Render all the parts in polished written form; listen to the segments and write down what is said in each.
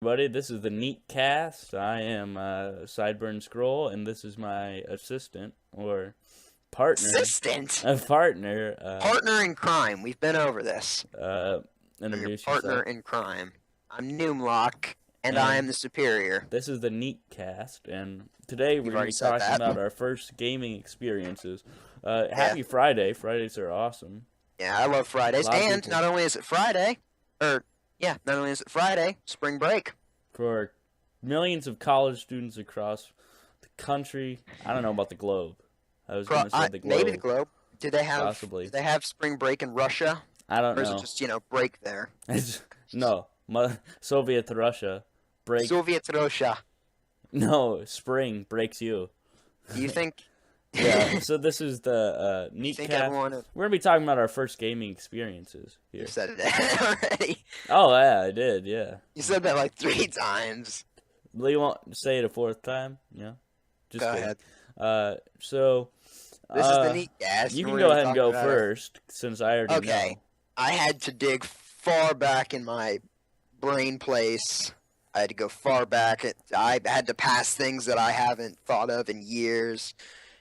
Everybody, this is the Neek cast. I am Sideburn Scroll, and this is my assistant or partner. Assistant? A partner. Partner in crime. We've been over this. Uh, I'm your Introduce partner yourself. in crime. I'm Noomlock, and I am And the superior. this is the Neek cast, and today we're You've going to already be said talking that. about our first gaming experiences. Yeah. Happy Friday! Fridays are awesome. Yeah, I love A Fridays. lot of And people not only is it Friday, not only is it Friday, spring break. for millions of college students across the country. I don't know about the globe. I was going to say the Maybe the globe, globe. Do they possibly. have spring break in Russia? I don't Or is it know. just, break there? No, Soviet Russia break. Soviet Russia. No, spring breaks you. Do you think Yeah. So this is the you Neat think Cast. everyone We're gonna be talking about our first gaming experiences you here. said it already. Oh yeah, I did. Yeah. You said that like 3 times. You won't say it a fourth time? Yeah. Just Go kidding. ahead. So This is the neat gas. you and can we're go gonna ahead be and talking go about first since I already Okay. know. I had to dig far back in my brain place. I had to go far back. I had to pass things that I haven't thought of in years,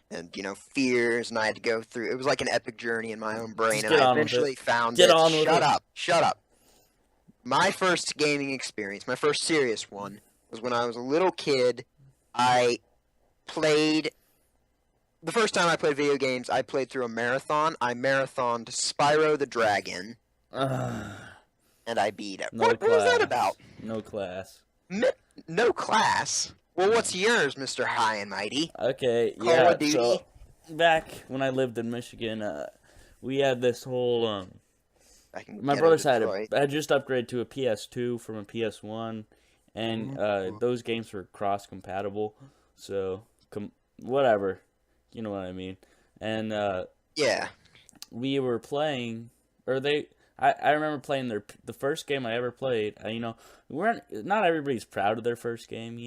and fears. And I had to go through. It was like an epic journey in my own brain, Just and get I on with it. eventually found Get it. on with Shut it. up! Shut up! My first gaming experience, my first serious one, was when I was a little kid. I played. The first time I played video games, I played through a marathon. I marathoned Spyro the Dragon, and I beat it. No What class. was that about? No class. No class. Well, what's yours, Mr. High and Mighty? Okay, Call yeah. of Duty? So back when I lived in Michigan, we had this whole I can my get brothers had Detroit. I just upgraded to a PS2 from a PS1, and those games were cross compatible. So whatever, you know what I mean. And Yeah. we were playing, or they. I remember playing the first game I ever played. Not everybody's proud of their first game.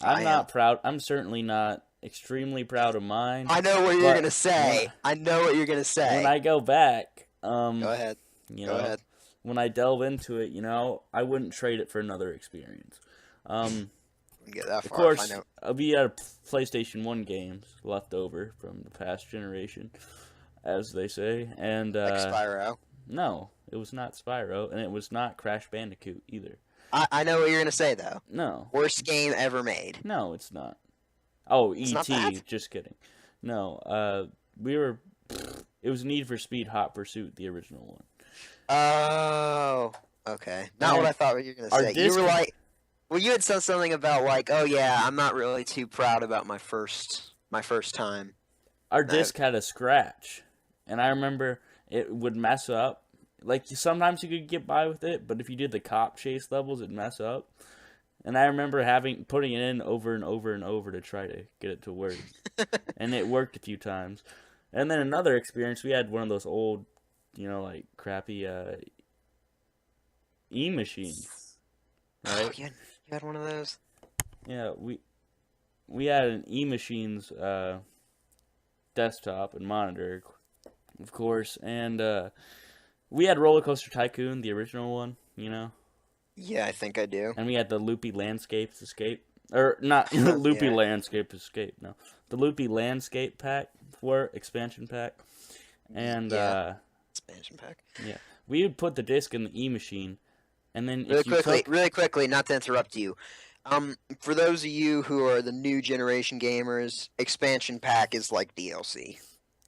I I'm am. not proud. I'm certainly not extremely proud of mine. I know what you're But gonna say. I know what you're gonna when say. I go back, Go ahead. you Go know, ahead. when I delve into it, I wouldn't trade it for another experience. Get that Of far. course, I know. we had PlayStation 1 games left over from the past generation, as they say. And Like Spyro. no, it was not Spyro, and it was not Crash Bandicoot either. I know what you're gonna say though. No, Worst game ever made. no, it's not. Oh, It's not E.T. that? Just kidding. No, we were. It was Need for Speed Hot Pursuit, the original one. Oh. Okay. Not what I thought you were gonna Our say. You disc- were like, well, you had said something about like, oh yeah, I'm not really too proud about my first time. Our No. disc had a scratch, and I remember it would mess up. Like sometimes you could get by with it, but if you did the cop chase levels, it'd mess up. And I remember putting it in over and over and over to try to get it to work, and it worked a few times. And then another experience, we had one of those old, like crappy e-machines, Oh, right? you had one of those? Yeah, we had an e-machines desktop and monitor, of course, and we had Roller Coaster Tycoon, the original one, Yeah, I think I do. and we had the Loopy Landscapes Escape, or not Yeah. Loopy Landscape Escape, no, the Loopy Landscape pack for expansion pack, and Yeah. Expansion pack. yeah, we would put the disc in the e-machine, and then Really if you quickly, took, really quickly, not to interrupt you. For those of you who are the new generation gamers, expansion pack is like DLC,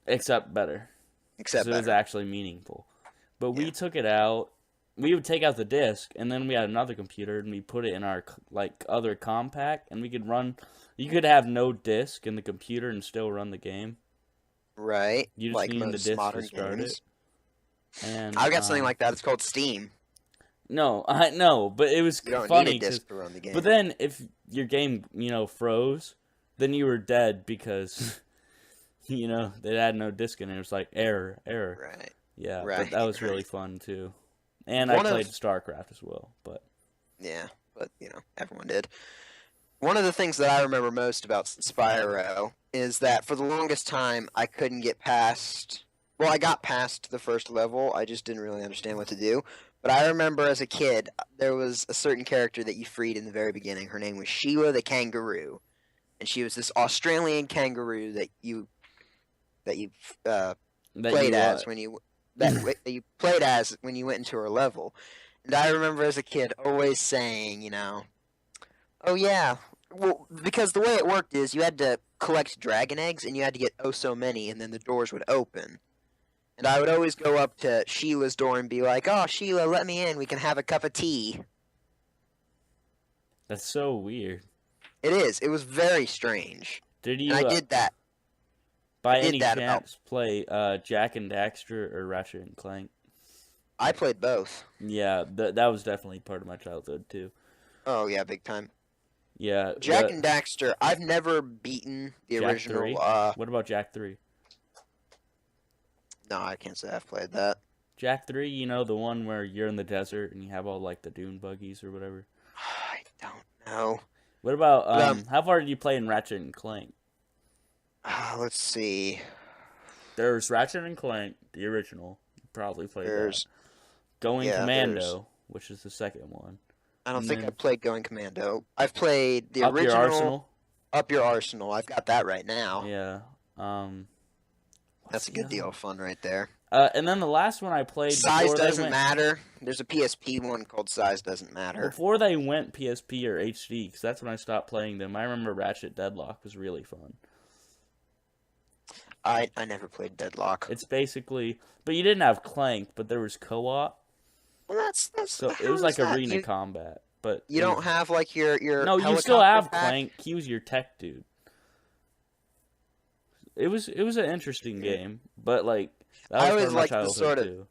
except better, except so it was better. actually meaningful. But we Yeah. took it out. We would take out the disc, and then we had another computer, and we put it in our other compact, and we could run. You could have no disc in the computer and still run the game. Right? You just Like need the most disc to modern start games. it. And I've got something like that. It's called Steam. no, I know, but it was You don't funny need a 'cause- disc to run the game. But then if your game, froze, then you were dead because they had no disc in it. It was like error, error. Right. Yeah, but Right, that was really right. fun too. And One I of- played StarCraft as well, but Yeah, but everyone did. One of the things that I remember most about Spyro is that for the longest time I couldn't get past. Well, I got past the first level. I just didn't really understand what to do. But I remember as a kid, there was a certain character that you freed in the very beginning. Her name was Sheila the kangaroo, and she was this Australian kangaroo that you That played you as that you played as when you went into her level. And I remember as a kid always saying, oh yeah, well, because the way it worked is you had to collect dragon eggs and you had to get oh so many, and then the doors would open. And I would always go up to Sheila's door and be like, "Oh, Sheila, let me in. We can have a cup of tea." That's so weird. It is. It was very strange. Did And I you, did that. by I did any that about. chance, play Jack and Daxter or Ratchet and Clank? I played both. Yeah, that was definitely part of my childhood too. Oh yeah, big time. Yeah, Jack and Daxter. I've never beaten the Jack original. 3? What about Jack 3? No, I can't say I've played that. Jack 3, you know, the one where you're in the desert and you have all like the dune buggies or whatever. I don't know. What about But, how far did you play in Ratchet and Clank? let's see. There's Ratchet and Clank, the original. You probably played There's. that. Going Yeah, Commando, which is the second one. I don't And think then I played Going Commando. I've played the Up original. Your Arsenal. Up Your Arsenal. I've got that right now. Yeah. That's a good deal of fun right there. And then the last one I played Size before doesn't they went, matter. There's a PSP one called Size Doesn't Matter. before they went PSP or HD, because that's when I stopped playing them. I remember Ratchet Deadlock was really fun. I never played Deadlock. It's basically, but you didn't have Clank, but there was co-op, Well, that's so it how was like is that? arena combat. But You don't have like your no, you still helicopter have pack? Clank. He was your tech dude. It was an interesting game, but like that I was always part of my liked the childhood sort of too.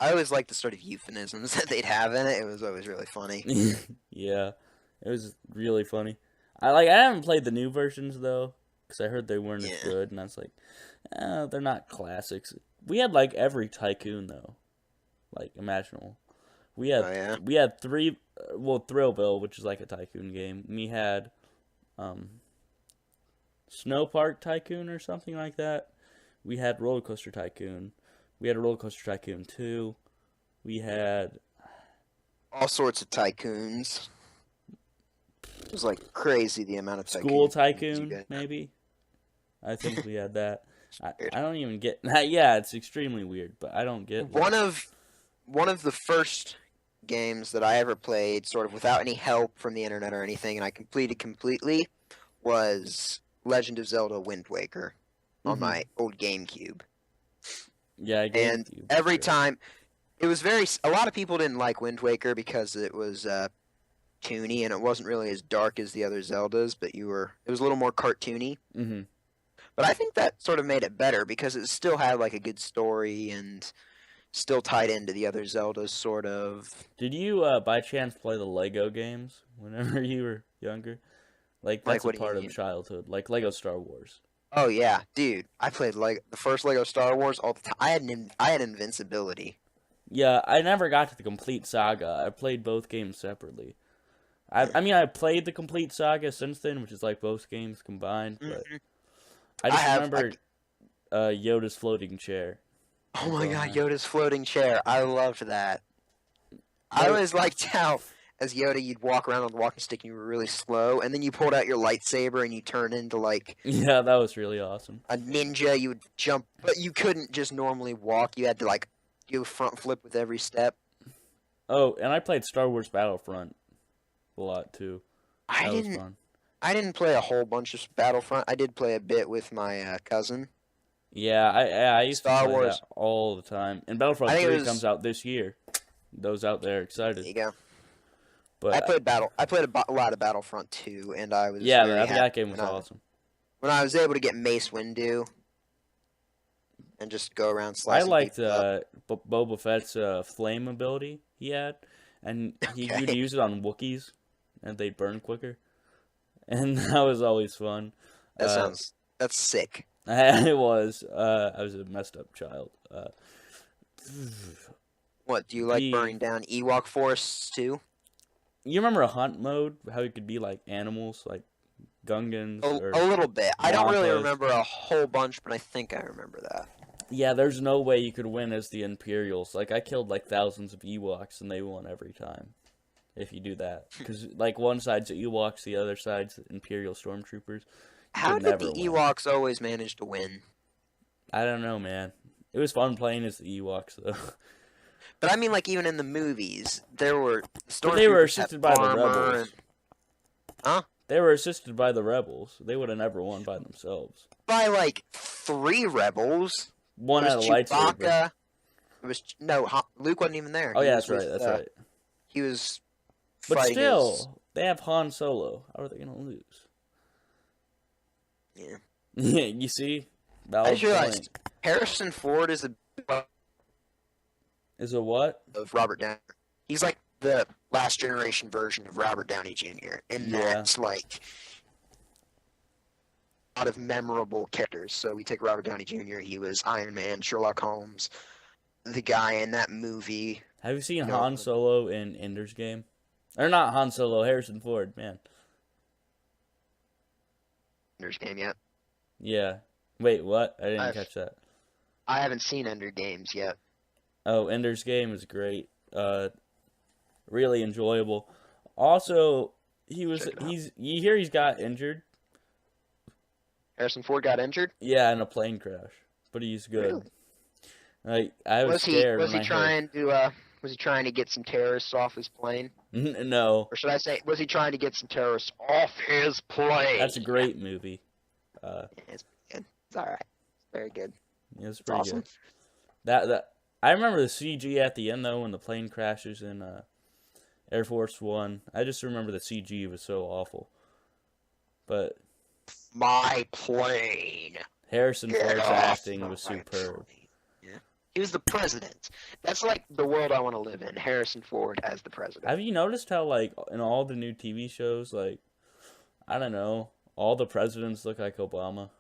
I always liked the sort of euphemisms that they'd have in it. It was always really funny. Yeah, it was really funny. I haven't played the new versions though, because I heard they weren't as Yeah. good, and I was like, they're not classics. We had like every tycoon though, like imaginable. We had Oh yeah. we had three. Well, Thrillville, which is like a tycoon game. We had Snow Park Tycoon or something like that. We had Roller Coaster Tycoon. We had a Roller Coaster Tycoon 2. We had All sorts of tycoons. It was like crazy the amount of School tycoons you Tycoon, get. maybe. I think we had that. Weird. I don't even get. Yeah, it's extremely weird, but I don't get. One of the first games that I ever played, sort of without any help from the internet or anything, and I completed completely, was Legend of Zelda: Wind Waker on Mhm. my old GameCube. Yeah, And every time, it was a lot of people didn't like Wind Waker because it was toony and it wasn't really as dark as the other Zeldas, but it was a little more cartoony. Mm-hmm. But I think that sort of made it better because it still had like a good story and still tied into the other Zeldas, sort of. Did you by chance play the Lego games whenever you were younger? Like that's what a do you part of mean? childhood, like Lego Star Wars. Oh yeah, dude! I played like the first Lego Star Wars all the time. I had invincibility. Yeah, I never got to the complete saga. I played both games separately. I mean, I played the complete saga since then, which is like both games combined. But Mhm. I just I have, remember Yoda's floating chair. Oh my all god, I- Yoda's floating chair! I loved that. I There- always liked how, as Yoda, you'd walk around on the walking stick and you were really slow, and then you pulled out your lightsaber and you turned into like Yeah, that was really awesome. a ninja. You would jump, but you couldn't just normally walk. You had to like do a front flip with every step. Oh, and I played Star Wars Battlefront a lot too. That was fun. I didn't play a whole bunch of Battlefront. I did play a bit with my cousin. Yeah, I used Star to play Wars. that all the time. And Battlefront I think it 3 was- comes out this year. Those out there There excited. you go. But I played a lot of Battlefront 2, and I was yeah, very that happy game was awesome. when I was able to get Mace Windu and just go around I slicing liked people up. Boba Fett's flame ability he had, and you'd Okay. use it on Wookiees, and they'd burn quicker, and that was always fun. That's sick. It was. I was a messed up child. What, do you like the- burning down Ewok forests too? You remember a hunt mode? How you could be like animals, like Gungans or A little bit. I don't really Wampas. remember a whole bunch, but I think I remember that. Yeah, there's no way you could win as the Imperials. Like, I killed, like, thousands of Ewoks, and they won every time. If you do that. Because, like, one side's Ewoks, the other side's Imperial Stormtroopers. You How could did never the win. Ewoks always manage to win? I don't know, man. It was fun playing as the Ewoks, though. But I mean, like, even in the movies, there were But they were stormtroopers had assisted by the armor and... rebels. Huh? They were assisted by the rebels. They would have never won by themselves. By, like, 3 rebels. One It was had a lightsaber. Chewbacca. It was... No, Luke wasn't even there. Oh, He yeah, was that's right, with, that's right. He was But fighting still, his... they have Han Solo. How are they going to lose? Yeah. You see? Valid I just realized point. Harrison Ford is Is a what? of Robert Downey. He's like the last generation version of Robert Downey Jr. And Yeah. that's like a lot of memorable characters. So we take Robert Downey Jr. He was Iron Man, Sherlock Holmes, the guy in that movie. Have you seen No. Han Solo in Ender's Game? Or not Han Solo, Harrison Ford, man. Ender's Game yet? Yeah. Wait, what? I didn't I've- catch that. I haven't seen Ender Games yet. Oh, Ender's Game is great. Really enjoyable. Also, you hear he's got injured? Harrison Ford got injured. Yeah, in a plane crash. But he's good. Really? Like, I was Was scared he when I trying to get some terrorists off his plane? heard. No. Or should I say, was he trying to get some terrorists off his plane? That's a great movie. Yeah, it's good. It's all right. Very good. It was It's pretty awesome. good. That I remember the CG at the end though when the plane crashes in Air Force One. I just remember the CG was so awful. But My plane. Harrison Get Ford's off acting my was superb. plane. Yeah. He was the president. That's like the world I want to live in. Harrison Ford as the president. Have you noticed how like in all the new TV shows, like I don't know, all the presidents look like Obama?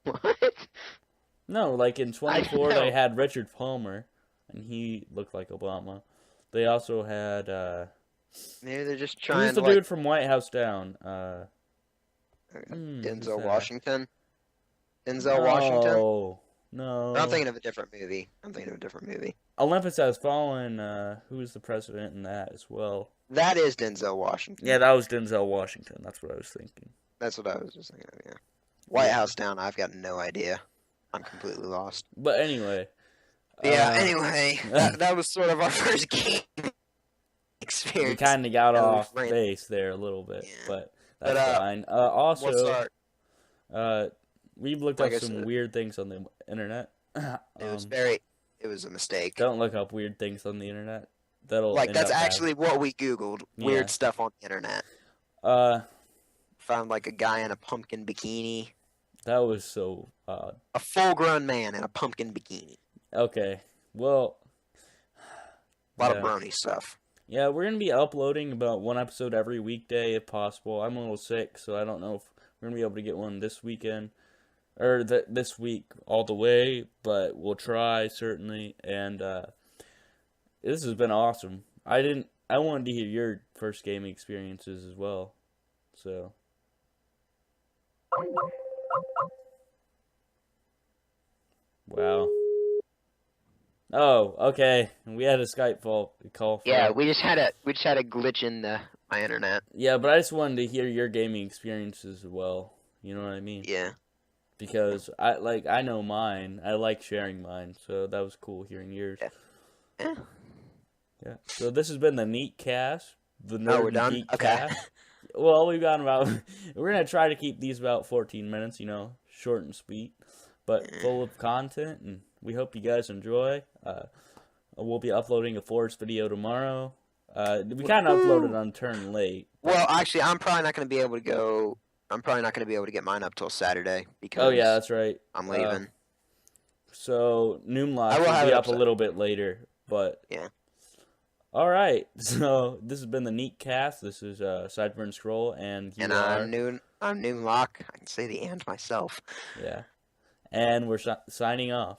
What? No, like in 24 know. they had Richard Palmer, and he looked like Obama. They also had Maybe they're just who's trying the to dude from White House Down? Who's Denzel that? Washington. Denzel Washington. No. I'm thinking of a different movie. Olympus Has Fallen. Who is the president in that as well? That is Denzel Washington. Yeah, that was Denzel Washington. That's what I was thinking. That's what I was just thinking of, yeah. White House Down, I've got no idea. I'm completely lost. But anyway. Yeah, anyway, that was sort of our first game We experience. kind of got Yeah, we off ran- base there a little bit, Yeah. but that's But, fine. What's Also, our... we've looked Like up I some said- weird things on the internet. It was a mistake. Don't look up weird things on the internet. That'll Like, end that's up bad. actually what we Googled. Yeah. Weird stuff on the internet. Found, like, a guy in a pumpkin bikini. That was so odd. A full-grown man in a pumpkin bikini. Okay, well, A lot yeah. of brony stuff. Yeah, we're gonna be uploading about one episode every weekday if possible. I'm a little sick, so I don't know if we're gonna be able to get one this weekend or this week all the way, but we'll try certainly. And this has been awesome. I wanted to hear your first gaming experiences as well. So wow. Oh, okay. We had a Skype call. Yeah, we just had a glitch in my internet. Yeah, but I just wanted to hear your gaming experiences as well. You know what I mean? Yeah. Because I know mine. I like sharing mine, so that was cool hearing yours. Yeah. Yeah. So this has been the Neek cast, the Oh, Nerd we're and done? Geek Okay. cast. Well, we've got about. We're gonna try to keep these about 14 minutes. You know, short and sweet, but full of content, and we hope you guys enjoy. We'll be uploading a Forest video tomorrow. We kind of uploaded on turn late. Well, actually, I'm probably not going to be able to go. I'm probably not going to be able to get mine up till Saturday because Oh yeah, that's right. I'm leaving. So Noomlock I will will have be it up a up little bit later, but Yeah. All right, so this has been the Neek cast. This is Sideburn Scroll, and you And are I'm Noon Lock. I can say the and myself. yeah, and we're signing off.